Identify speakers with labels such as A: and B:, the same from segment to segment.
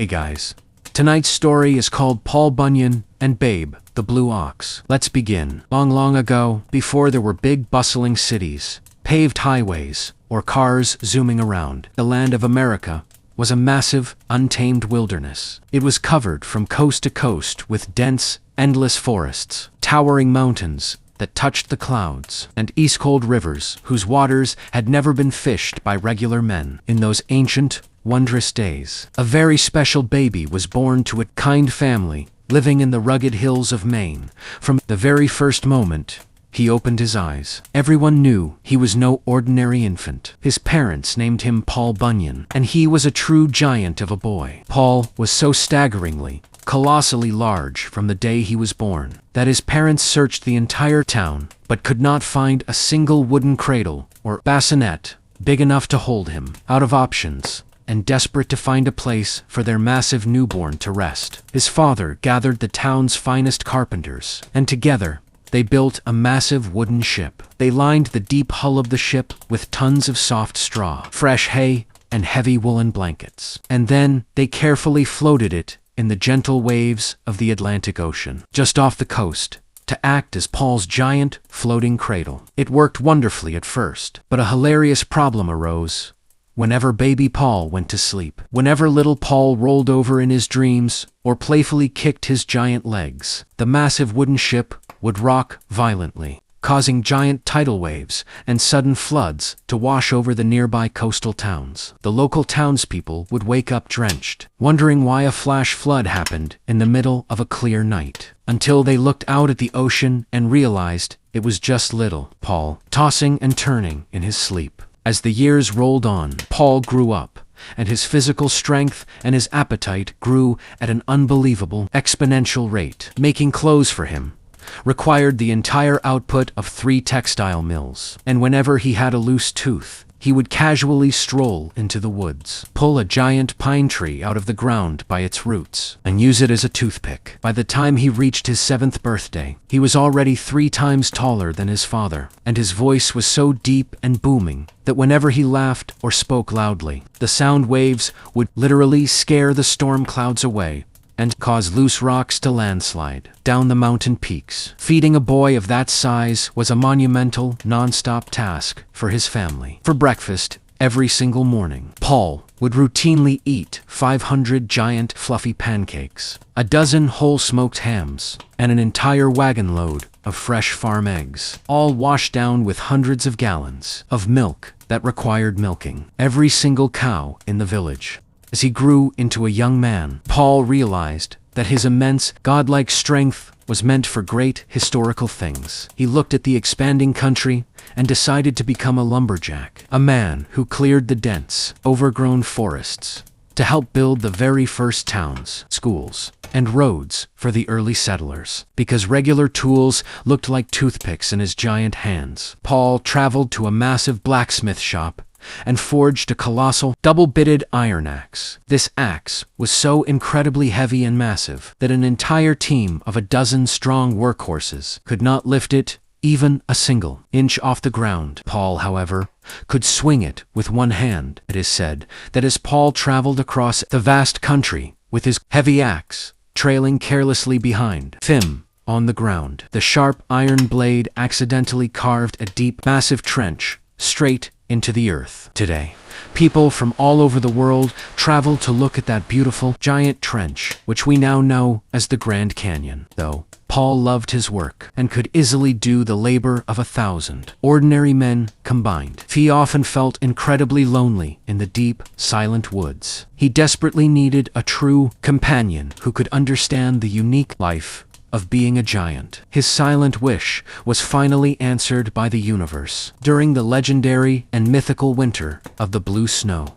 A: Hey guys. Tonight's story is called Paul Bunyan and Babe, the Blue Ox. Let's begin. Long, long ago, before there were big bustling cities, paved highways, or cars zooming around, the land of America was a massive, untamed wilderness. It was covered from coast to coast with dense, endless forests, towering mountains that touched the clouds, and ice-cold rivers whose waters had never been fished by regular men. In those ancient, wondrous days, a very special baby was born to a kind family living in the rugged hills of Maine. From the very first moment he opened his eyes, everyone knew he was no ordinary infant. His parents named him Paul Bunyan, and he was a true giant of a boy. Paul was so staggeringly, colossally large from the day he was born that his parents searched the entire town but could not find a single wooden cradle or bassinet big enough to hold him. Out of options, and desperate to find a place for their massive newborn to rest, his father gathered the town's finest carpenters, and together they built a massive wooden ship. They lined the deep hull of the ship with tons of soft straw, fresh hay, and heavy woolen blankets. And then they carefully floated it in the gentle waves of the Atlantic Ocean, just off the coast, to act as Paul's giant floating cradle. It worked wonderfully at first, but a hilarious problem arose whenever baby Paul went to sleep. Whenever little Paul rolled over in his dreams or playfully kicked his giant legs, the massive wooden ship would rock violently, causing giant tidal waves and sudden floods to wash over the nearby coastal towns. The local townspeople would wake up drenched, wondering why a flash flood happened in the middle of a clear night, until they looked out at the ocean and realized it was just little Paul, tossing and turning in his sleep. As the years rolled on, Paul grew up, and his physical strength and his appetite grew at an unbelievable, exponential rate. Making clothes for him required the entire output of 3 textile mills, and whenever he had a loose tooth, he would casually stroll into the woods, pull a giant pine tree out of the ground by its roots, and use it as a toothpick. By the time he reached his 7th birthday, he was already 3 times taller than his father, and his voice was so deep and booming that whenever he laughed or spoke loudly, the sound waves would literally scare the storm clouds away and cause loose rocks to landslide down the mountain peaks. Feeding a boy of that size was a monumental, non-stop task for his family. For breakfast, every single morning, Paul would routinely eat 500 giant, fluffy pancakes, a dozen whole smoked hams, and an entire wagon load of fresh farm eggs, all washed down with hundreds of gallons of milk that required milking every single cow in the village. As he grew into a young man, Paul realized that his immense, godlike strength was meant for great historical things. He looked at the expanding country and decided to become a lumberjack, a man who cleared the dense, overgrown forests to help build the very first towns, schools, and roads for the early settlers. Because regular tools looked like toothpicks in his giant hands, Paul traveled to a massive blacksmith shop and forged a colossal, double-bitted iron axe. This axe was so incredibly heavy and massive that an entire team of a dozen strong workhorses could not lift it even a single inch off the ground. Paul, however, could swing it with one hand. It is said that as Paul traveled across the vast country with his heavy axe trailing carelessly behind him on the ground, the sharp iron blade accidentally carved a deep, massive trench straight into the earth. Today, people from all over the world travel to look at that beautiful, giant trench, which we now know as the Grand Canyon. Though Paul loved his work and could easily do the labor of 1,000 ordinary men combined, he often felt incredibly lonely in the deep, silent woods. He desperately needed a true companion who could understand the unique life of being a giant. His silent wish was finally answered by the universe during the legendary and mythical winter of the blue snow.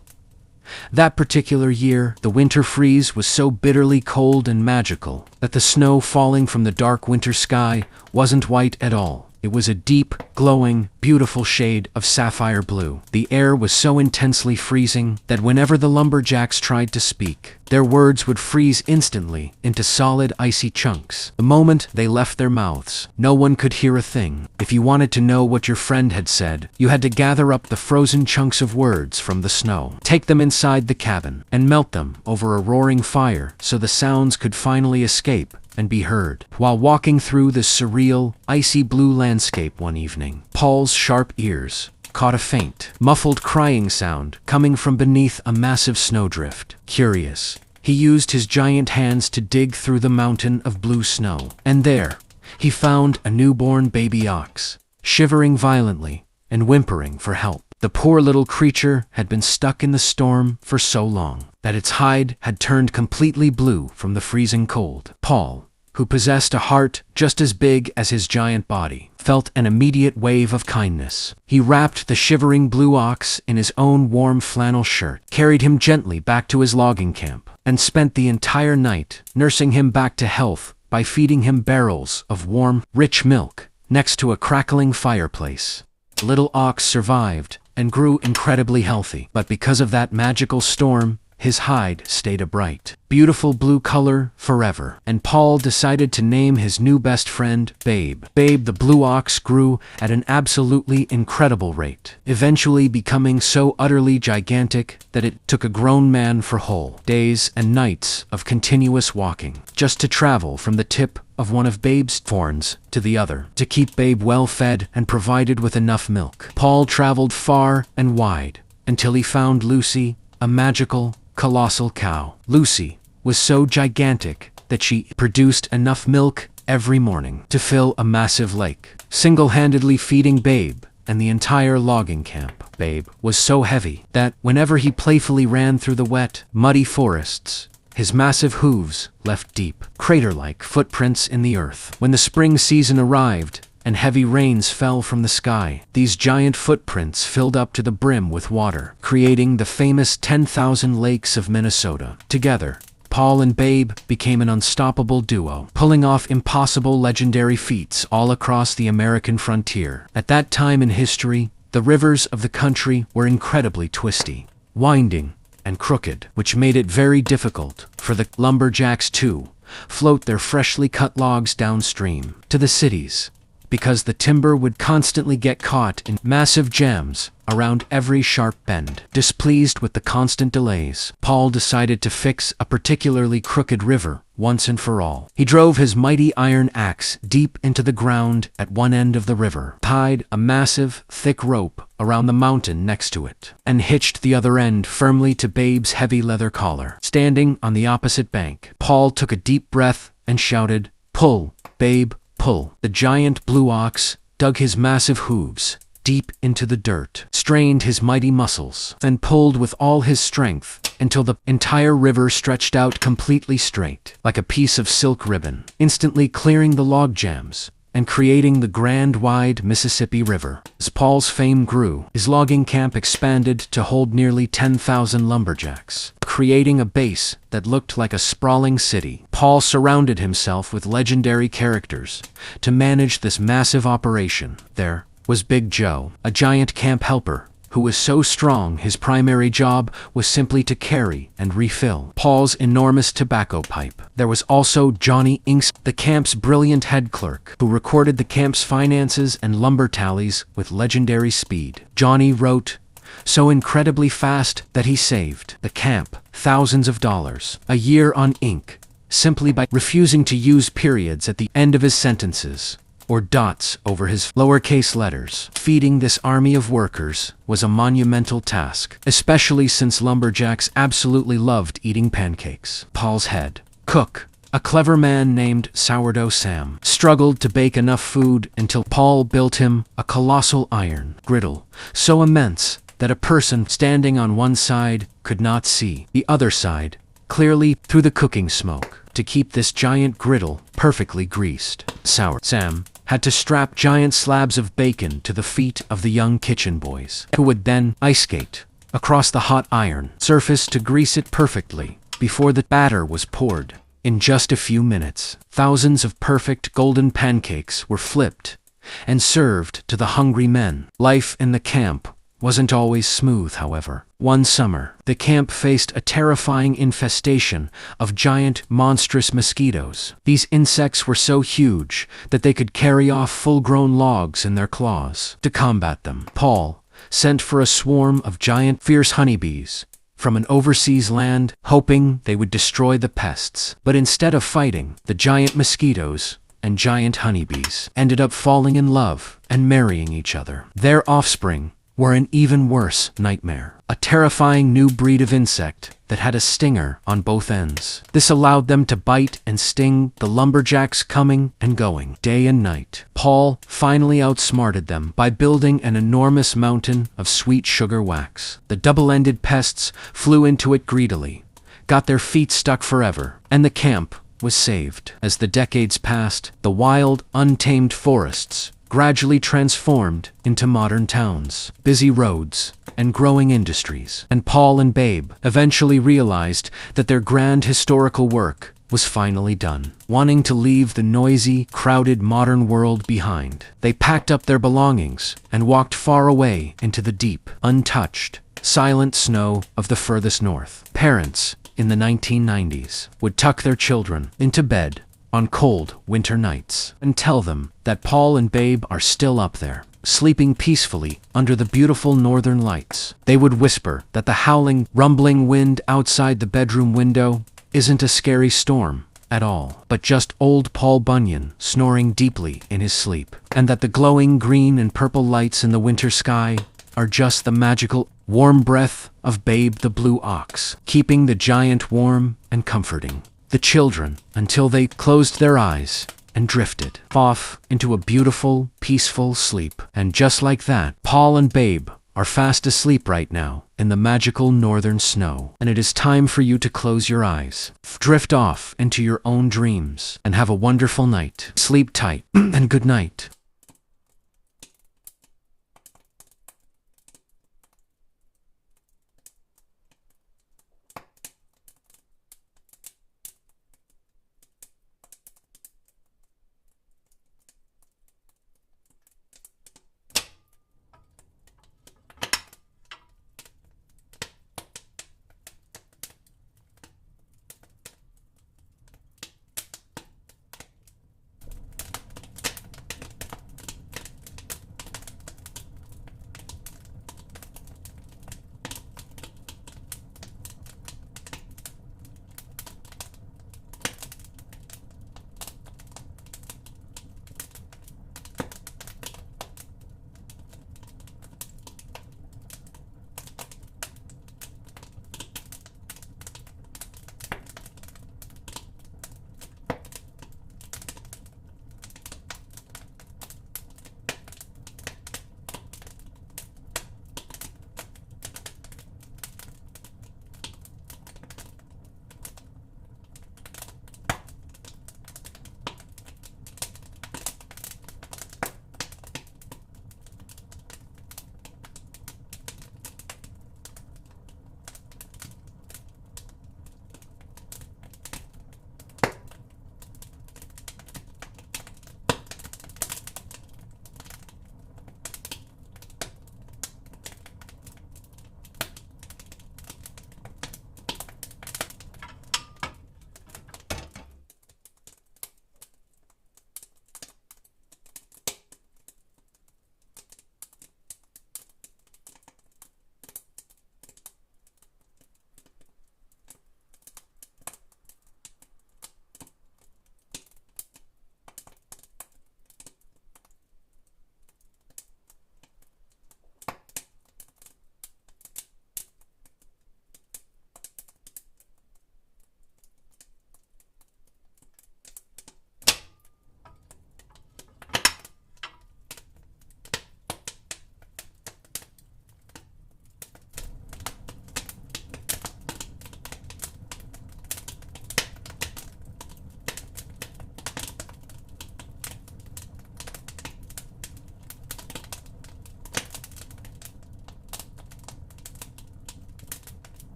A: That particular year, the winter freeze was so bitterly cold and magical that the snow falling from the dark winter sky wasn't white at all. It was a deep, glowing, beautiful shade of sapphire blue. The air was so intensely freezing that whenever the lumberjacks tried to speak, their words would freeze instantly into solid, icy chunks. The moment they left their mouths, no one could hear a thing. If you wanted to know what your friend had said, you had to gather up the frozen chunks of words from the snow, take them inside the cabin, and melt them over a roaring fire so the sounds could finally escape and be heard. While walking through the surreal, icy blue landscape one evening, Paul's sharp ears caught a faint, muffled crying sound coming from beneath a massive snowdrift. Curious, he used his giant hands to dig through the mountain of blue snow, and there, he found a newborn baby ox, shivering violently and whimpering for help. The poor little creature had been stuck in the storm for so long that its hide had turned completely blue from the freezing cold. Paul, who possessed a heart just as big as his giant body, felt an immediate wave of kindness. He wrapped the shivering blue ox in his own warm flannel shirt, carried him gently back to his logging camp, and spent the entire night nursing him back to health by feeding him barrels of warm, rich milk next to a crackling fireplace. The little ox survived and grew incredibly healthy, but because of that magical storm, his hide stayed a bright, beautiful blue color forever, and Paul decided to name his new best friend Babe. Babe the blue ox grew at an absolutely incredible rate, eventually becoming so utterly gigantic that it took a grown man for whole days and nights of continuous walking, just to travel from the tip of one of Babe's horns to the other, to keep Babe well fed and provided with enough milk. Paul traveled far and wide until he found Lucy, a magical, colossal cow. Lucy was so gigantic that she produced enough milk every morning to fill a massive lake, single-handedly feeding Babe and the entire logging camp. Babe was so heavy that whenever he playfully ran through the wet, muddy forests, his massive hooves left deep, crater-like footprints in the earth. When the spring season arrived and heavy rains fell from the sky, these giant footprints filled up to the brim with water, creating the famous 10,000 lakes of Minnesota. Together, Paul and Babe became an unstoppable duo, pulling off impossible legendary feats all across the American frontier. At that time in history, the rivers of the country were incredibly twisty, winding, and crooked, which made it very difficult for the lumberjacks to float their freshly cut logs downstream to the cities, because the timber would constantly get caught in massive jams around every sharp bend. Displeased with the constant delays, Paul decided to fix a particularly crooked river once and for all. He drove his mighty iron axe deep into the ground at one end of the river, tied a massive, thick rope around the mountain next to it, and hitched the other end firmly to Babe's heavy leather collar. Standing on the opposite bank, Paul took a deep breath and shouted, "Pull, Babe, pull." The giant blue ox dug his massive hooves deep into the dirt, strained his mighty muscles, and pulled with all his strength until the entire river stretched out completely straight, like a piece of silk ribbon, instantly clearing the log jams and creating the grand wide Mississippi River. As Paul's fame grew, his logging camp expanded to hold nearly 10,000 lumberjacks, creating a base that looked like a sprawling city. Paul surrounded himself with legendary characters to manage this massive operation. There was Big Joe, a giant camp helper who was so strong his primary job was simply to carry and refill Paul's enormous tobacco pipe. There was also Johnny Inks, the camp's brilliant head clerk, who recorded the camp's finances and lumber tallies with legendary speed. Johnny wrote so incredibly fast that he saved the camp thousands of dollars a year on ink, simply by refusing to use periods at the end of his sentences or dots over his lowercase letters. Feeding this army of workers was a monumental task, especially since lumberjacks absolutely loved eating pancakes. Paul's head cook, a clever man named Sourdough Sam, struggled to bake enough food until Paul built him a colossal iron griddle, so immense that a person standing on one side could not see the other side clearly through the cooking smoke. To keep this giant griddle perfectly greased, Sour Sam had to strap giant slabs of bacon to the feet of the young kitchen boys, who would then ice skate across the hot iron surface to grease it perfectly before the batter was poured. In just a few minutes, thousands of perfect golden pancakes were flipped and served to the hungry men. Life in the camp wasn't always smooth, however. One summer, the camp faced a terrifying infestation of giant, monstrous mosquitoes. These insects were so huge that they could carry off full-grown logs in their claws. To combat them, Paul sent for a swarm of giant, fierce honeybees from an overseas land, hoping they would destroy the pests. But instead of fighting, the giant mosquitoes and giant honeybees ended up falling in love and marrying each other. Their offspring were an even worse nightmare, a terrifying new breed of insect that had a stinger on both ends. This allowed them to bite and sting the lumberjacks coming and going, day and night. Paul finally outsmarted them by building an enormous mountain of sweet sugar wax. The double-ended pests flew into it greedily, got their feet stuck forever, and the camp was saved. As the decades passed, the wild, untamed forests gradually transformed into modern towns, busy roads, and growing industries. And Paul and Babe eventually realized that their grand historical work was finally done. Wanting to leave the noisy, crowded modern world behind, they packed up their belongings and walked far away into the deep, untouched, silent snow of the furthest north. Parents in the 1990s would tuck their children into bed on cold winter nights and tell them that Paul and Babe are still up there, sleeping peacefully under the beautiful northern lights. They would whisper that the howling, rumbling wind outside the bedroom window isn't a scary storm at all, but just old Paul Bunyan snoring deeply in his sleep, and that the glowing green and purple lights in the winter sky are just the magical, warm breath of Babe the blue ox, keeping the giant warm and comforting the children until they closed their eyes and drifted off into a beautiful, peaceful sleep. And just like that, Paul and Babe are fast asleep right now in the magical northern snow. And it is time for you to close your eyes, drift off into your own dreams, and have a wonderful night. Sleep tight and good night.